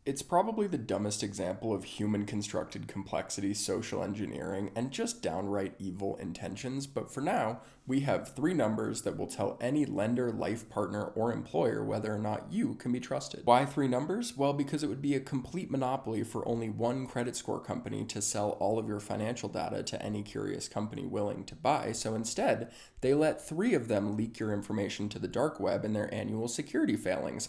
It's probably the dumbest example of human-constructed complexity, social engineering, and just downright evil intentions, but for now, we have three numbers that will tell any lender, life partner, or employer whether or not you can be trusted. Why three numbers? Well, because it would be a complete monopoly for only one credit score company to sell all of your financial data to any curious company willing to buy, so instead, they let three of them leak your information to the dark web in their annual security filings.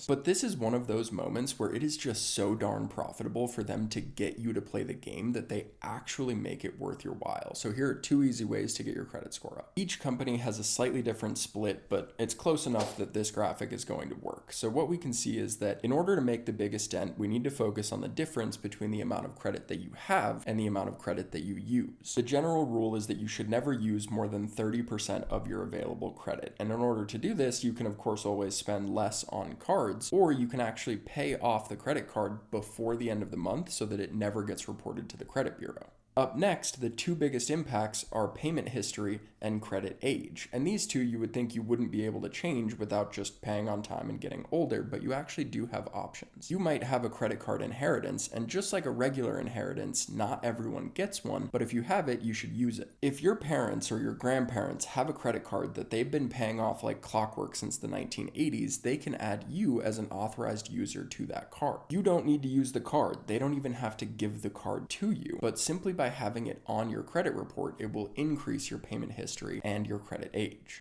But this is one of those moments where it is just so darn profitable for them to get you to play the game that they actually make it worth your while. So here are two easy ways to get your credit score up. Each company has a slightly different split, but it's close enough that this graphic is going to work. So what we can see is that in order to make the biggest dent, we need to focus on the difference between the amount of credit that you have and the amount of credit that you use. The general rule is that you should never use more than 30% of your available credit. And in order to do this, you can of course always spend less on cards, or you can actually pay off the credit card before the end of the month so that it never gets reported to the credit bureau. Up next, the two biggest impacts are payment history and credit age. And these two you would think you wouldn't be able to change without just paying on time and getting older, but you actually do have options. You might have a credit card inheritance, and just like a regular inheritance, not everyone gets one, but if you have it, you should use it. If your parents or your grandparents have a credit card that they've been paying off like clockwork since the 1980s, they can add you as an authorized user to that card. You don't need to use the card. They don't even have to give the card to you, but simply by having it on your credit report, it will increase your payment history and your credit age.